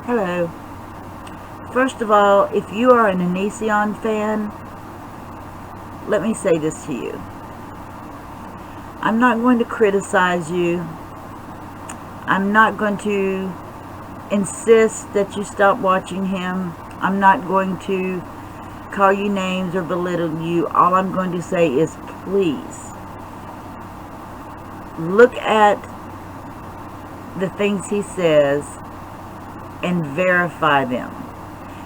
Hello. First of all, if you are an Onision fan, let me say this to you. I'm not going to criticize you. I'm not going to insist that you stop watching him. I'm not going to call you names or belittle you. All I'm going to say is please look at the things he says and verify them.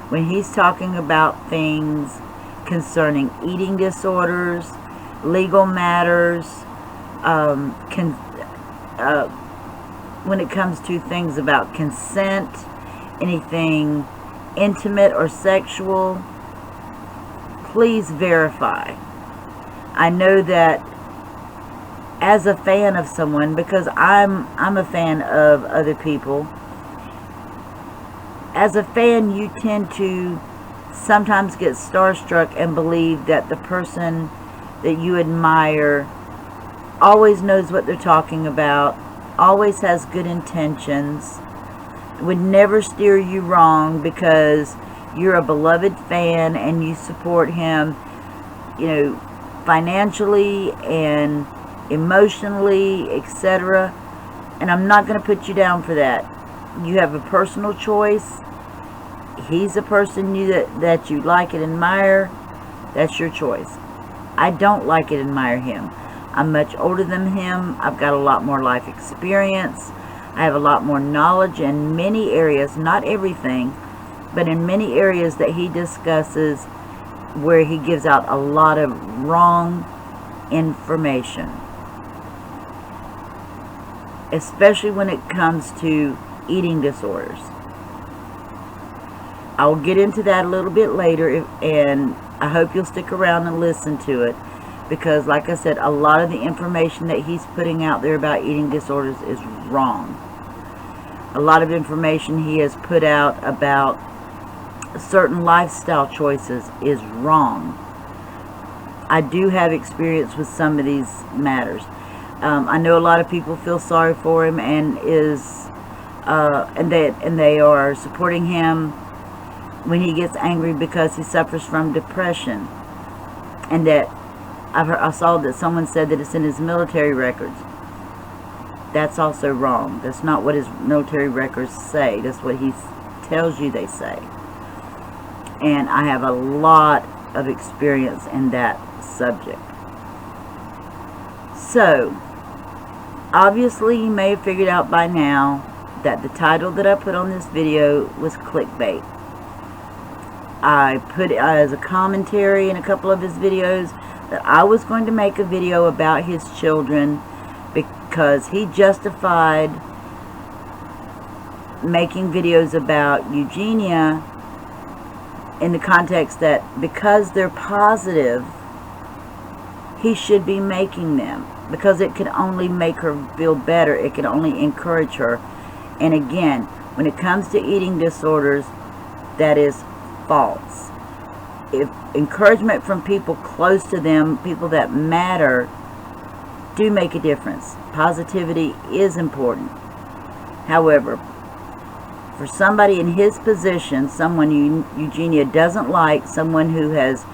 When he's talking about things concerning eating disorders, legal matters, when it comes to things about consent, anything intimate or sexual, please verify. I know that as a fan of someone, because I'm a fan of other people, as a fan you tend to sometimes get starstruck and believe that the person that you admire always knows what they're talking about, always has good intentions, would never steer you wrong because you're a beloved fan and you support him, financially and emotionally, etc. And I'm not going to put you down for that. You have a personal choice. He's a person that you like and admire. That's your choice. I don't like and admire him. I'm much older than him. I've got a lot more life experience. I have a lot more knowledge in many areas, not everything, but in many areas that he discusses where he gives out a lot of wrong information. Especially when it comes to eating disorders. I'll get into that a little bit later, and I hope you'll stick around and listen to it, because like I said, a lot of the information that he's putting out there about eating disorders is wrong. A lot of information he has put out about certain lifestyle choices is wrong. I do have experience with some of these matters. I know a lot of people feel sorry for him and they are supporting him when he gets angry because he suffers from depression, and that I saw that someone said that it's in his military records. That's also wrong. That's not what his military records say. That's what he tells you they say. And I have a lot of experience in that subject. So, obviously you may have figured out by now that the title that I put on this video was clickbait. I put it as a commentary in a couple of his videos that I was going to make a video about his children because he justified making videos about Eugenia in the context that because they're positive, he should be making them, because it can only make her feel better. It can only encourage her. And again, when it comes to eating disorders, that is false. If encouragement from people close to them, people that matter, do make a difference. Positivity is important. However, for somebody in his position, someone Eugenia doesn't like, someone who has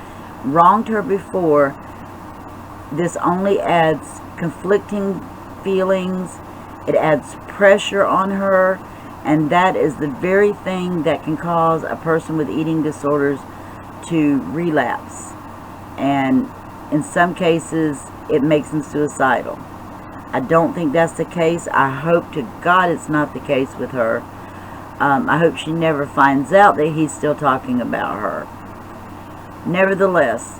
wronged her before, this only adds conflicting feelings. It adds pressure on her, and that is the very thing that can cause a person with eating disorders to relapse. And in some cases, it makes them suicidal. I don't think that's the case. I hope to God it's not the case with her. I hope she never finds out that he's still talking about her. Nevertheless,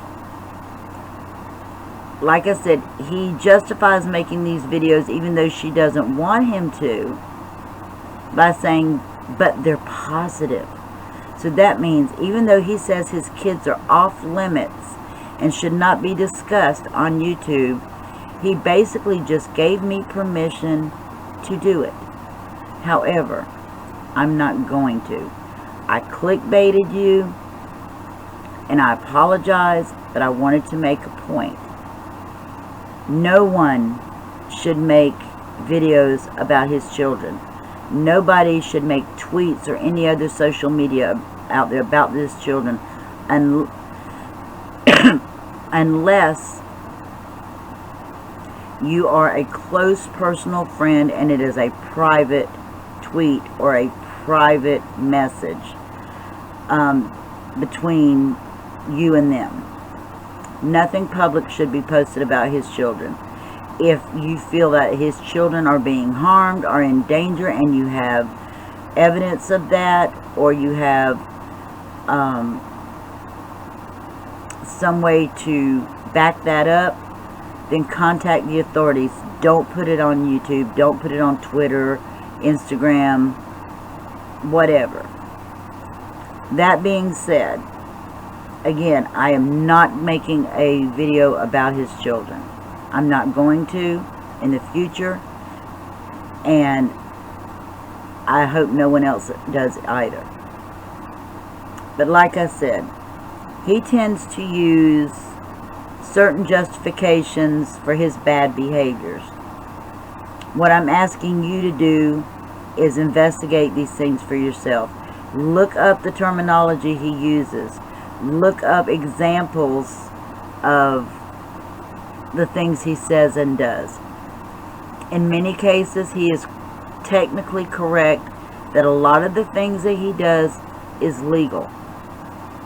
like I said, he justifies making these videos even though she doesn't want him to, by saying, but they're positive. So that means even though he says his kids are off limits and should not be discussed on YouTube, he basically just gave me permission to do it. However, I'm not going to. I clickbaited you, and I apologize, but I wanted to make a point. No one should make videos about his children. Nobody should make tweets or any other social media out there about these children unless you are a close personal friend and it is a private tweet or a private message between you and them. Nothing public should be posted about his children. If you feel that his children are being harmed, are in danger, and you have evidence of that, or you have some way to back that up, then contact the authorities. Don't put it on YouTube. Don't put it on Twitter, Instagram, whatever. That being said, again, I am not making a video about his children. I'm not going to in the future, and I hope no one else does either. But like I said, he tends to use certain justifications for his bad behaviors. What I'm asking you to do is investigate these things for yourself. Look up the terminology he uses. Look up examples of the things he says and does. In many cases, he is technically correct that a lot of the things that he does is legal.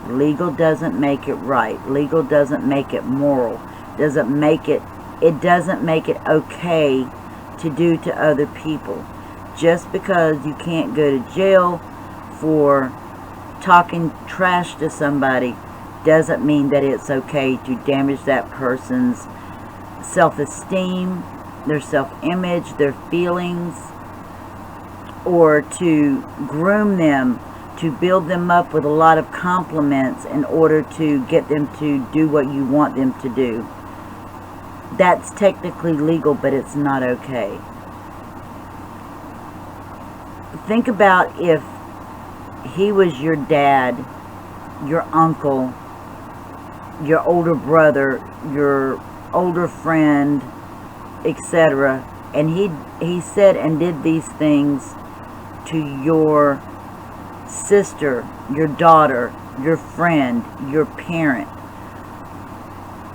Legal doesn't make it right. Legal doesn't make it moral. It doesn't make it okay to do to other people. Just because you can't go to jail for talking trash to somebody doesn't mean that it's okay to damage that person's self-esteem, their self-image, their feelings, or to groom them, to build them up with a lot of compliments in order to get them to do what you want them to do. That's technically legal, but it's not okay. Think about if he was your dad, your uncle, your older brother, your older friend, etc., and he said and did these things to your sister, your daughter, your friend, your parent.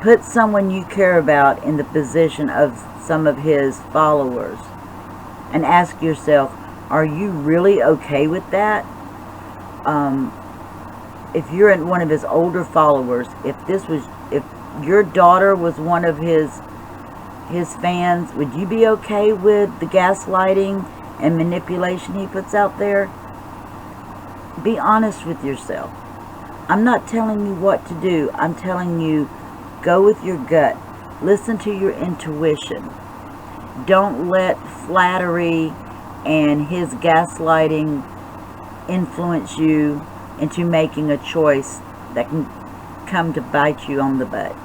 Put someone you care about in the position of some of his followers and ask yourself, are you really okay with that? If you're one of his older followers, if your daughter was one of his fans, would you be okay with the gaslighting and manipulation he puts out there? Be honest with yourself. I'm not telling you what to do. I'm telling you, go with your gut. Listen to your intuition. Don't let flattery and his gaslighting influence you into making a choice that can come to bite you on the butt.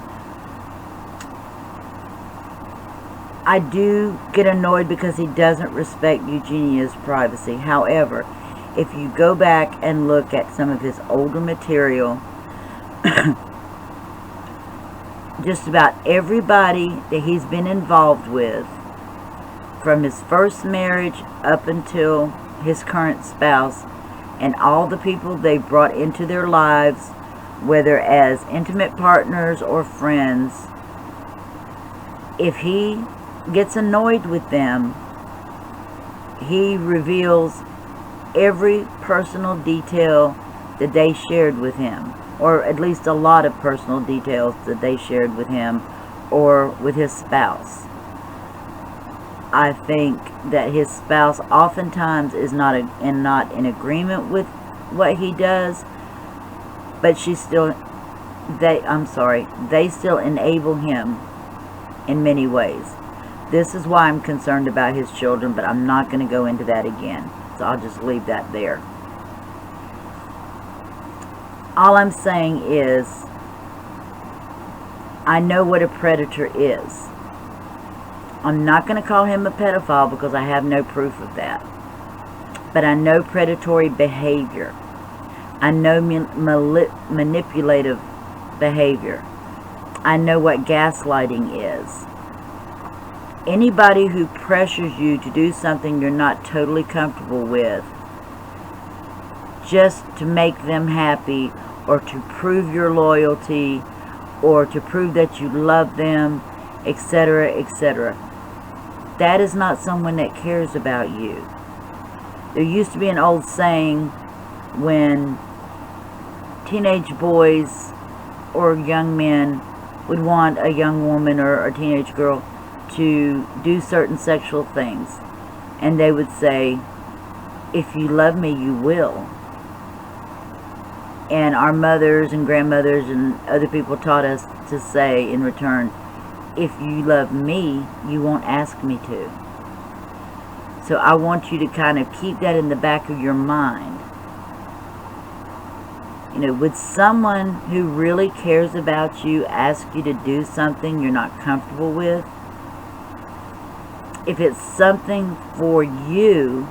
I do get annoyed because he doesn't respect Eugenia's privacy. However, if you go back and look at some of his older material, just about everybody that he's been involved with, from his first marriage up until his current spouse, and all the people they brought into their lives, whether as intimate partners or friends, if he gets annoyed with them, he reveals every personal detail that they shared with him, or at least a lot of personal details that they shared with him or with his spouse. I think that his spouse oftentimes is not in agreement with what he does, but they still enable him in many ways. This is why I'm concerned about his children, but I'm not going to go into that again. So I'll just leave that there. All I'm saying is, I know what a predator is. I'm not going to call him a pedophile because I have no proof of that. But I know predatory behavior. I know manipulative behavior. I know what gaslighting is. Anybody who pressures you to do something you're not totally comfortable with, just to make them happy, or to prove your loyalty, or to prove that you love them, etc., etc., that is not someone that cares about you. There used to be an old saying when teenage boys or young men would want a young woman or a teenage girl to do certain sexual things, and they would say, "If you love me, you will." And our mothers and grandmothers and other people taught us to say in return, "If you love me, you won't ask me to." So I want you to kind of keep that in the back of your mind. You know, would someone who really cares about you ask you to do something you're not comfortable with? If it's something for you,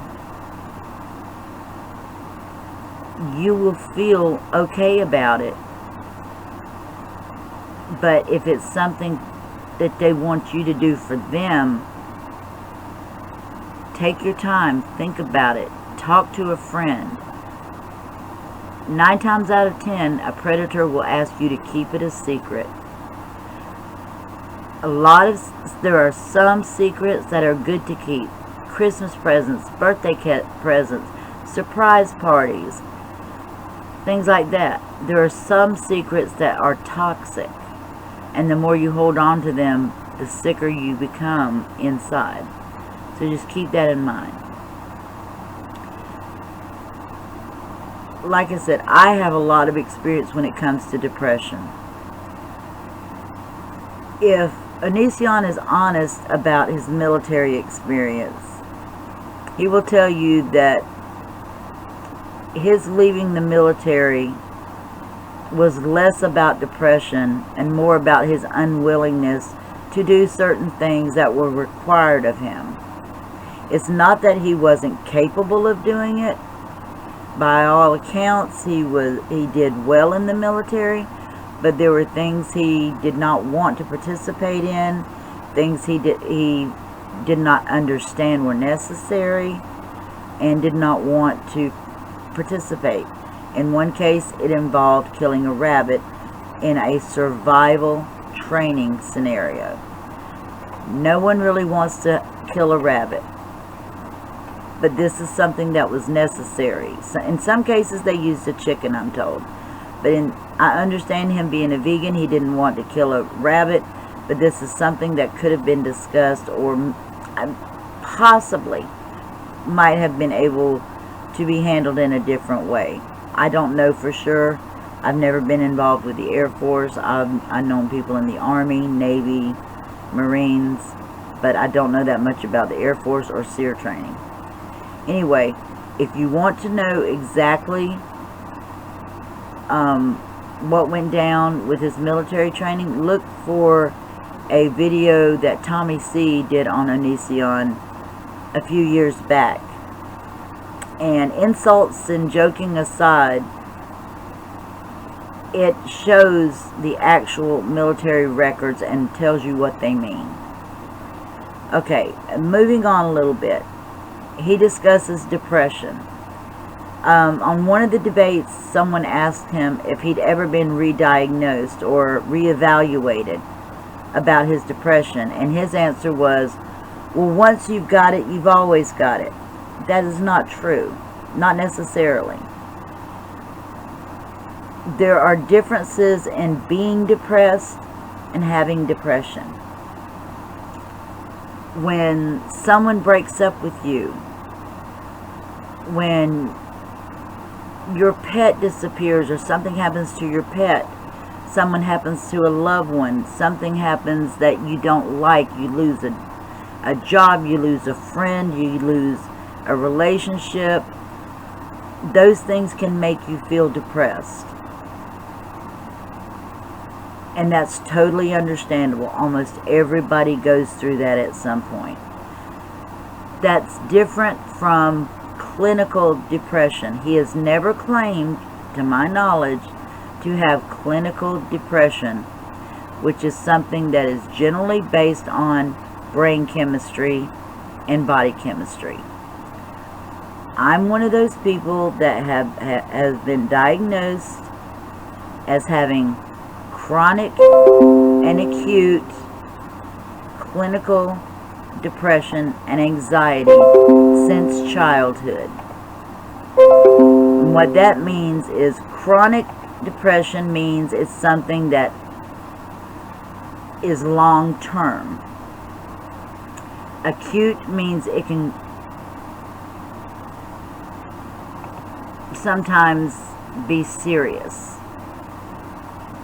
you will feel okay about it. But if it's something that they want you to do for them, take your time, think about it, talk to a friend. 9 times out of 10, a predator will ask you to keep it a secret. There are some secrets that are good to keep. Christmas presents, birthday presents, surprise parties, things like that. There are some secrets that are toxic, and the more you hold on to them, the sicker you become inside. So just keep that in mind. Like I said, I have a lot of experience when it comes to depression. If Onision is honest about his military experience, he will tell you that his leaving the military was less about depression and more about his unwillingness to do certain things that were required of him. It's not that he wasn't capable of doing it. By all accounts, he did well in the military, but there were things he did not want to participate in, things he did not understand were necessary, and did not want to participate. In one case, it involved killing a rabbit in a survival training scenario. No one really wants to kill a rabbit, but this is something that was necessary. So in some cases, they used a chicken, I'm told. But I understand him being a vegan, he didn't want to kill a rabbit, but this is something that could have been discussed, or possibly might have been able to be handled in a different way. I don't know for sure. I've never been involved with the Air Force. I've known people in the Army, Navy, Marines, but I don't know that much about the Air Force or SEER training. Anyway, if you want to know exactly what went down with his military training, look for a video that Tommy C did on Onision a few years back. And insults and joking aside, it shows the actual military records and tells you what they mean. Okay, moving on a little bit. He discusses depression. On one of the debates, someone asked him if he'd ever been re-diagnosed or re-evaluated about his depression, and his answer was, well, once you've got it, you've always got it. That is not true. Not necessarily. There are differences in being depressed and having depression. When someone breaks up with you, when your pet disappears or something happens to your pet, someone happens to a loved one, something happens that you don't like, you lose a job, you lose a friend, you lose a relationship, those things can make you feel depressed. And that's totally understandable. Almost everybody goes through that at some point. That's different from clinical depression. He has never claimed, to my knowledge, to have clinical depression, which is something that is generally based on brain chemistry and body chemistry. I'm one of those people that has been diagnosed as having chronic and acute clinical depression and anxiety since childhood. And what that means is chronic depression means it's something that is long term. Acute means it can sometimes be serious.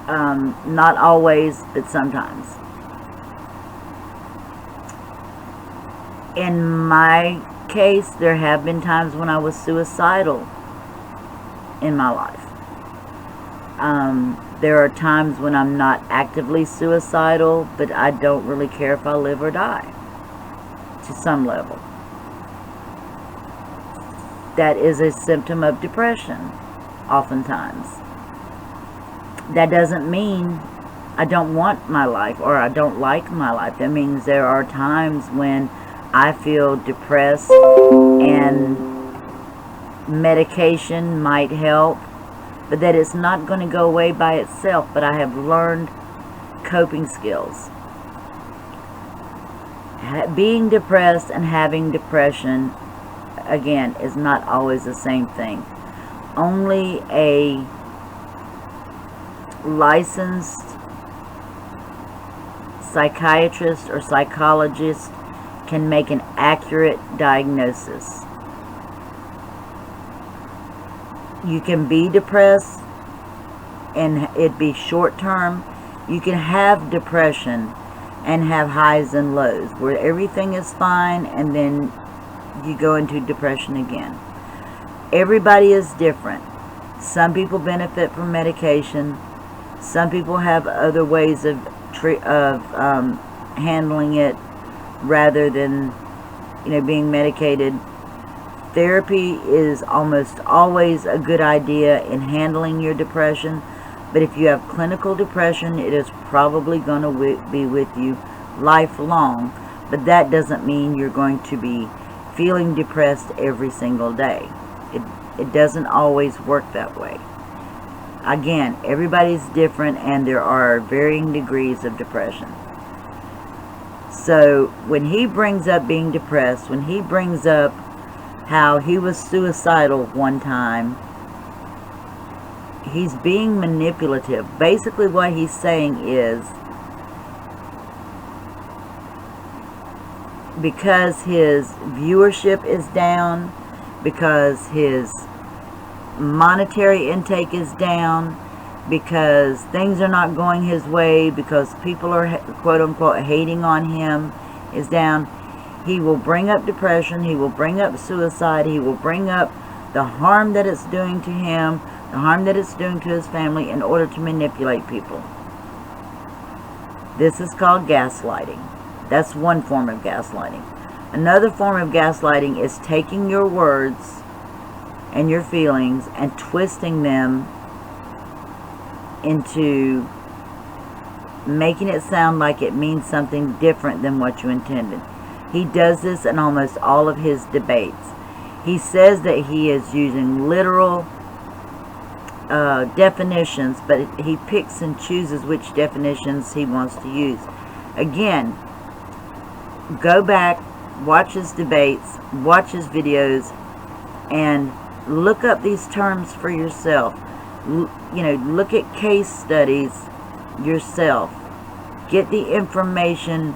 Not always, but sometimes. In my case, there have been times when I was suicidal in my life. There are times when I'm not actively suicidal, but I don't really care if I live or die, to some level. That is a symptom of depression, oftentimes. That doesn't mean I don't want my life or I don't like my life. That means there are times when I feel depressed and medication might help, but that it's not going to go away by itself. But I have learned coping skills. Being depressed and having depression, again, is not always the same thing. Only a licensed psychiatrist or psychologist can make an accurate diagnosis. You can be depressed and it be short term. You can have depression and have highs and lows where everything is fine and then you go into depression again. Everybody is different. Some people benefit from medication. Some people have other ways of handling it rather than, being medicated. Therapy is almost always a good idea in handling your depression, but if you have clinical depression, it is probably going to be with you lifelong, but that doesn't mean you're going to be feeling depressed every single day. It doesn't always work that way. Again, everybody's different and there are varying degrees of depression. So when he brings up being depressed, when he brings up how he was suicidal one time, he's being manipulative. Basically what he's saying is, because his viewership is down, because his monetary intake is down, because things are not going his way, because people are quote-unquote hating on him, is down, he will bring up depression, he will bring up suicide, he will bring up the harm that it's doing to him, the harm that it's doing to his family in order to manipulate people. This is called gaslighting. That's one form of gaslighting. Another form of gaslighting is taking your words and your feelings and twisting them into making it sound like it means something different than what you intended. He does this in almost all of his debates. He says that he is using literal definitions, but he picks and chooses which definitions he wants to use. Again, go back, watch his debates, watch his videos, and look up these terms for yourself. Look at case studies yourself. Get the information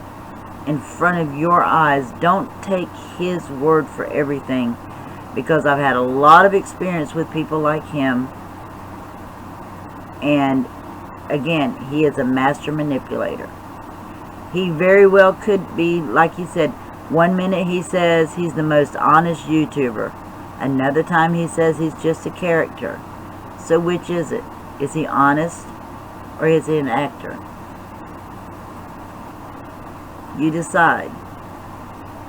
in front of your eyes. Don't take his word for everything, because I've had a lot of experience with people like him, and again, he is a master manipulator. He very well could be, like he said, one minute he says he's the most honest YouTuber, another time he says he's just a character. So which is it? Is he honest or is he an actor? You decide.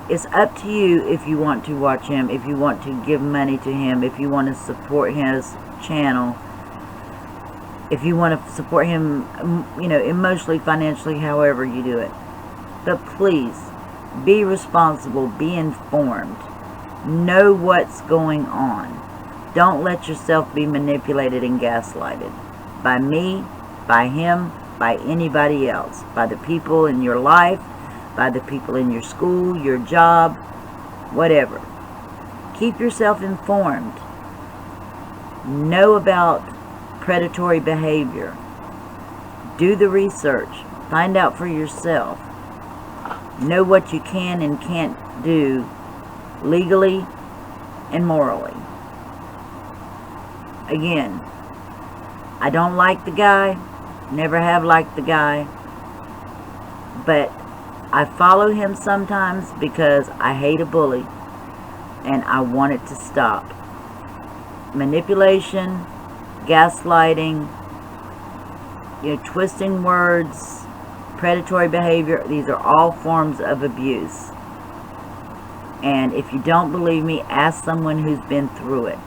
It's up to you if you want to watch him, if you want to give money to him, if you want to support his channel, if you want to support him, emotionally, financially, however you do it. But please, Be responsible. Be informed. Know what's going on. Don't let yourself be manipulated and gaslighted by me, by him, by anybody else, by the people in your life, by the people in your school, your job, whatever. Keep yourself informed. Know about predatory behavior. Do the research. Find out for yourself. Know what you can and can't do legally and morally. Again, I don't like the guy. Never have liked the guy. But I follow him sometimes because I hate a bully and I want it to stop. Manipulation, gaslighting, twisting words, predatory behavior, these are all forms of abuse. And if you don't believe me, ask someone who's been through it.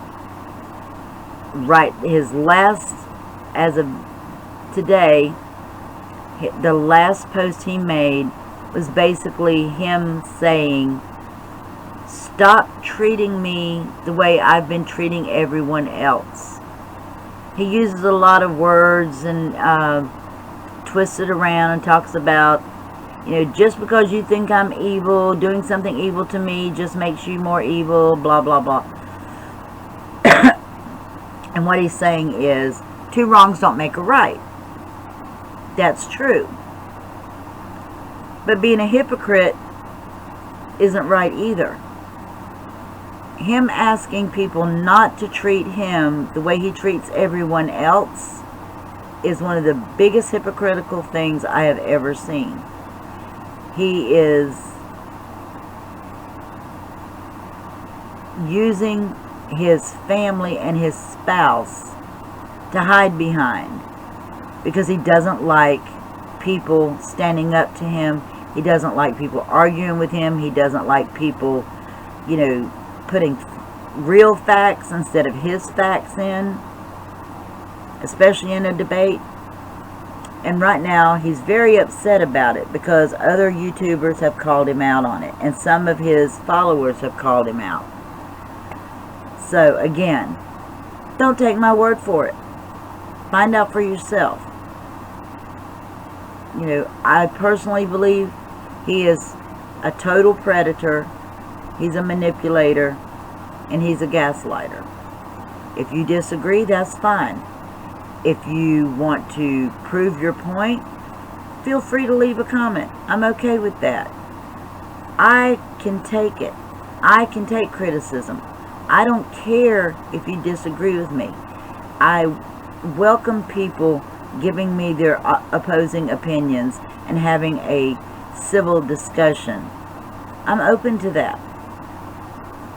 Right, his last, as of today, the last post he made was basically him saying, stop treating me the way I've been treating everyone else. He uses a lot of words and twists it around and talks about, just because you think I'm evil, doing something evil to me just makes you more evil, blah, blah, blah. And what he's saying is, two wrongs don't make a right. That's true. But being a hypocrite isn't right either. Him asking people not to treat him the way he treats everyone else is one of the biggest hypocritical things I have ever seen. He is using his family and his spouse to hide behind because he doesn't like people standing up to him. He doesn't like people arguing with him. He doesn't like people, putting real facts instead of his facts in, especially in a debate. And right now he's very upset about it because other YouTubers have called him out on it, and some of his followers have called him out. So again, don't take my word for it. Find out for yourself. I personally believe he is a total predator. He's a manipulator, and he's a gaslighter. If you disagree, that's fine. If you want to prove your point, feel free to leave a comment. I'm okay with that. I can take it. I can take criticism. I don't care if you disagree with me. I welcome people giving me their opposing opinions and having a civil discussion. I'm open to that.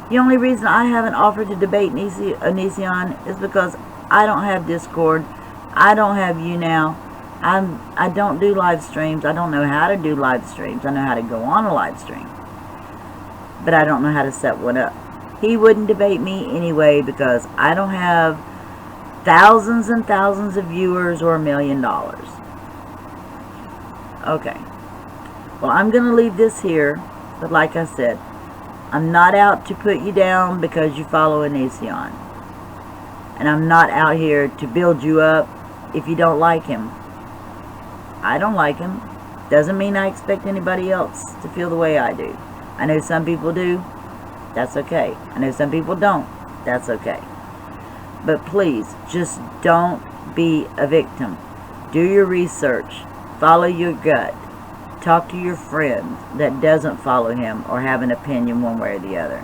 The only reason I haven't offered to debate Onision is because I don't have Discord. I don't have YouNow. I don't do live streams. I don't know how to do live streams. I know how to go on a live stream, but I don't know how to set one up. He wouldn't debate me anyway because I don't have thousands and thousands of viewers or $1 million. Okay. Well, I'm going to leave this here, but like I said, I'm not out to put you down because you follow Onision. And I'm not out here to build you up if you don't like him. I don't like him. Doesn't mean I expect anybody else to feel the way I do. I know some people do. That's okay. I know some people don't. That's okay. But please, just don't be a victim. Do your research. Follow your gut. Talk to your friend that doesn't follow him or have an opinion one way or the other.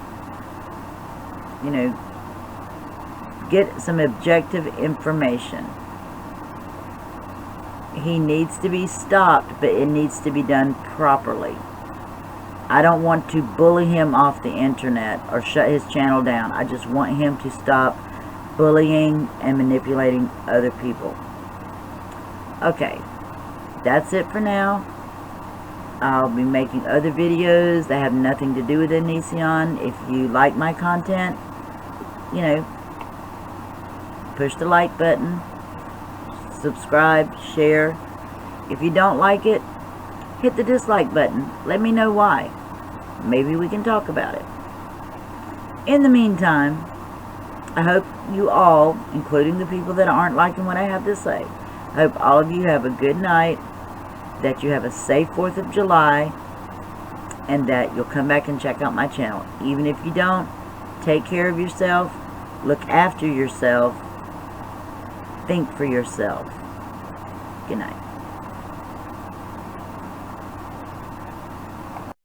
Get some objective information. He needs to be stopped, but it needs to be done properly. I don't want to bully him off the internet or shut his channel down. I just want him to stop bullying and manipulating other people. Okay, that's it for now. I'll be making other videos that have nothing to do with Onision. If you like my content, push the like button, subscribe, share. If you don't like it, hit the dislike button. Let me know why. maybe we can talk about it. In the meantime, I hope you all, including the people that aren't liking what I have to say, I hope all of you have a good night, that you have a safe 4th of July, and that you'll come back and check out my channel. Even if you don't, take care of yourself, look after yourself, think for yourself. Good night.